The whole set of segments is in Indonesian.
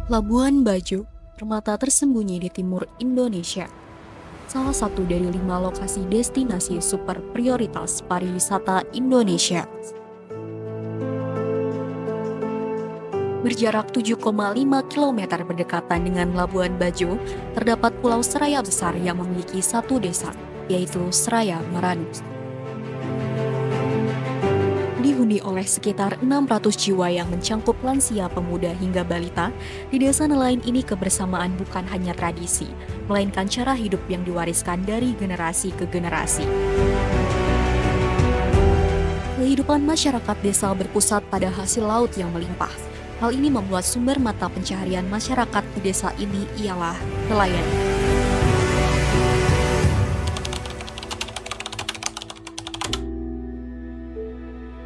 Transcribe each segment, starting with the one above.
Labuan Bajo, permata tersembunyi di timur Indonesia. Salah satu dari 5 lokasi destinasi super prioritas pariwisata Indonesia. Berjarak 7,5 km berdekatan dengan Labuan Bajo, terdapat Pulau Seraya Besar yang memiliki satu desa, yaitu Seraya Maranu. Dihuni oleh sekitar 600 jiwa yang mencangkup lansia, pemuda hingga balita, di desa nelayan ini kebersamaan bukan hanya tradisi, melainkan cara hidup yang diwariskan dari generasi ke generasi. Kehidupan masyarakat desa berpusat pada hasil laut yang melimpah. Hal ini membuat sumber mata pencaharian masyarakat di desa ini ialah nelayan.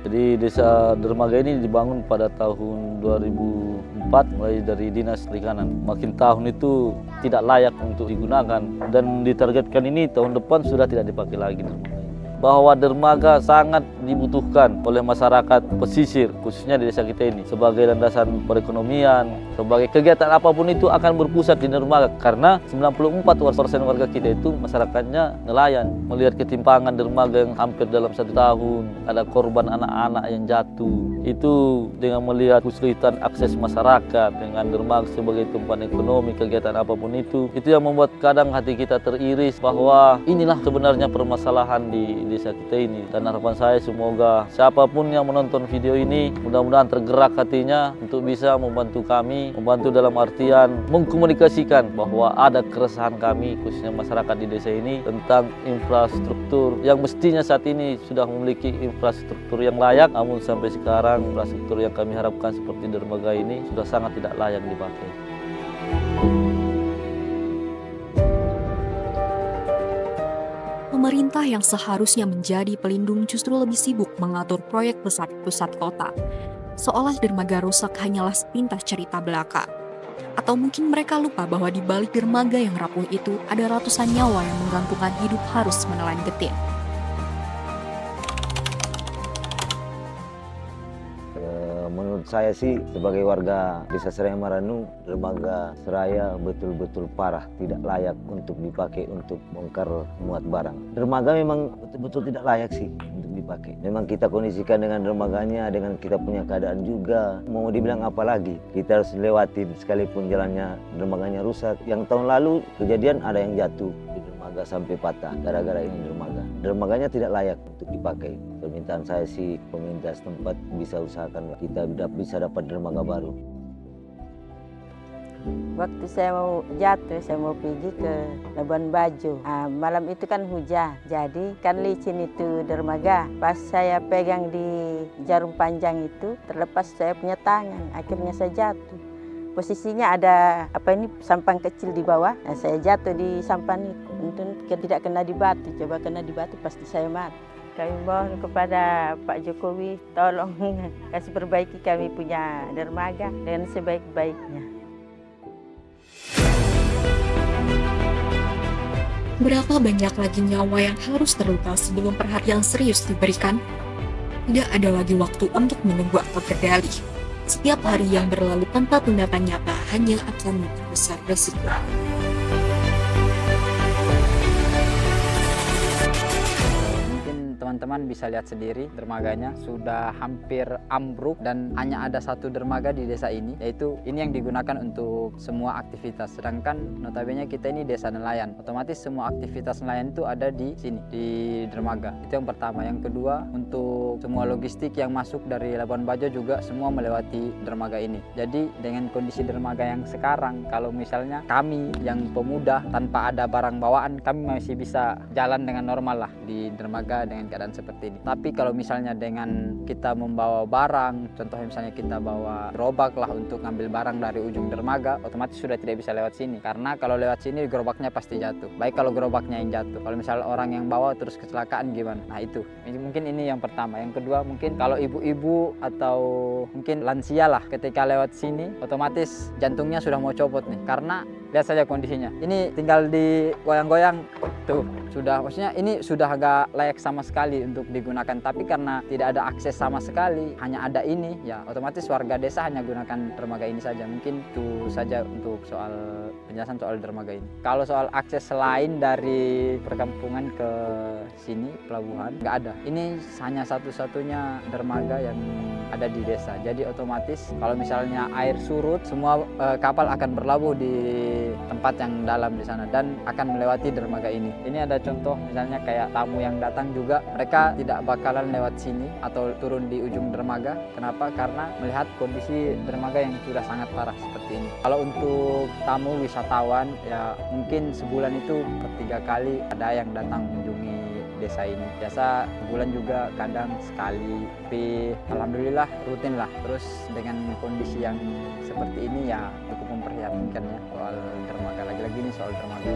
Jadi desa Dermaga ini dibangun pada tahun 2004 mulai dari Dinas Perikanan. Makin tahun itu tidak layak untuk digunakan dan ditargetkan ini tahun depan sudah tidak dipakai lagi dermaga ini. Bahwa dermaga sangat dibutuhkan oleh masyarakat pesisir, khususnya di desa kita ini, sebagai landasan perekonomian, sebagai kegiatan apapun itu akan berpusat di dermaga, karena 94% warga kita itu masyarakatnya nelayan. Melihat ketimpangan dermaga yang hampir dalam 1 tahun, ada korban anak-anak yang jatuh, itu dengan melihat kesulitan akses masyarakat dengan dermaga sebagai tempat ekonomi, kegiatan apapun itu yang membuat kadang hati kita teriris bahwa inilah sebenarnya permasalahan di desa kita ini. Dan harapan saya semoga siapapun yang menonton video ini mudah-mudahan tergerak hatinya untuk bisa membantu kami, membantu dalam artian mengkomunikasikan bahwa ada keresahan kami khususnya masyarakat di desa ini tentang infrastruktur yang mestinya saat ini sudah memiliki infrastruktur yang layak, namun sampai sekarang infrastruktur yang kami harapkan seperti dermaga ini sudah sangat tidak layak dipakai. Pemerintah yang seharusnya menjadi pelindung justru lebih sibuk mengatur proyek besar di pusat kota. Seolah dermaga rusak hanyalah sepintas cerita belaka. Atau mungkin mereka lupa bahwa di balik dermaga yang rapuh itu ada ratusan nyawa yang menggantungkan hidup harus menelan getih. Menurut saya sih sebagai warga desa Seraya Maranu, dermaga Seraya betul-betul parah, tidak layak untuk dipakai untuk bongkar muat barang. Dermaga memang betul-betul tidak layak sih untuk dipakai. Memang kita kondisikan dengan dermaganya, dengan kita punya keadaan juga. Mau dibilang apa lagi? Kita harus lewatin sekalipun jalannya dermaganya rusak. Yang tahun lalu kejadian ada yang jatuh di dermaga sampai patah gara-gara ini dermaga. Dermaganya tidak layak untuk dipakai. Permintaan saya sih pemerintah setempat bisa usahakan kita bisa dapat dermaga baru. Waktu saya mau jatuh, saya mau pergi ke Labuan Bajo. Malam itu kan hujan, jadi kan licin itu dermaga. Pas saya pegang di jarum panjang itu, terlepas saya punya tangan. Akhirnya saya jatuh. Posisinya ada sampang kecil di bawah. Nah, saya jatuh di sampan itu. Untung tidak kena di batu. Coba kena di batu pasti saya mati. Kami mohon kepada Pak Jokowi, tolong kasih perbaiki kami punya dermaga dengan sebaik-baiknya. Berapa banyak lagi nyawa yang harus terluka sebelum perhatian serius diberikan? Tidak ada lagi waktu untuk menunggu atau berdalih. Setiap hari yang berlalu tanpa tindakan nyata hanya akan memperbesar resiko. Teman-teman bisa lihat sendiri dermaganya sudah hampir ambruk dan hanya ada satu dermaga di desa ini, yaitu ini yang digunakan untuk semua aktivitas. Sedangkan notabene kita ini desa nelayan, otomatis semua aktivitas nelayan itu ada di sini, di dermaga. Itu yang pertama. Yang kedua, untuk semua logistik yang masuk dari Labuan Bajo juga semua melewati dermaga ini. Jadi dengan kondisi dermaga yang sekarang, kalau misalnya kami yang pemuda tanpa ada barang bawaan, kami masih bisa jalan dengan normal lah di dermaga dengan keadaan seperti ini. Tapi kalau misalnya dengan kita membawa barang, contohnya misalnya kita bawa gerobak lah untuk ngambil barang dari ujung dermaga, otomatis sudah tidak bisa lewat sini. Karena kalau lewat sini gerobaknya pasti jatuh. Baik kalau gerobaknya yang jatuh, kalau misalnya orang yang bawa terus kecelakaan gimana? Nah itu, mungkin ini yang pertama. Yang kedua mungkin kalau ibu-ibu atau mungkin lansia lah ketika lewat sini, otomatis jantungnya sudah mau copot nih. Karena lihat saja kondisinya. Ini tinggal digoyang-goyang tuh, sudah, maksudnya ini sudah agak layak sama sekali untuk digunakan. Tapi karena tidak ada akses sama sekali, hanya ada ini, ya otomatis warga desa hanya gunakan dermaga ini saja. Mungkin itu saja untuk soal penjelasan soal dermaga ini. Kalau soal akses selain dari perkampungan ke sini, pelabuhan, nggak ada. Ini hanya satu-satunya dermaga yang ada di desa. Jadi otomatis kalau misalnya air surut, semua kapal akan berlabuh di tempat yang dalam di sana dan akan melewati dermaga ini. Ini ada contoh misalnya kayak tamu yang datang juga, mereka tidak bakalan lewat sini atau turun di ujung dermaga. Kenapa? Karena melihat kondisi dermaga yang sudah sangat parah seperti ini. Kalau untuk tamu wisatawan, ya mungkin sebulan itu 3 kali ada yang datang mengunjungi desa ini. Biasa sebulan juga kadang sekali, tapi alhamdulillah rutin lah. Terus dengan kondisi yang seperti ini ya cukup memprihatinkan ya soal dermaga. Lagi-lagi ini soal dermaga.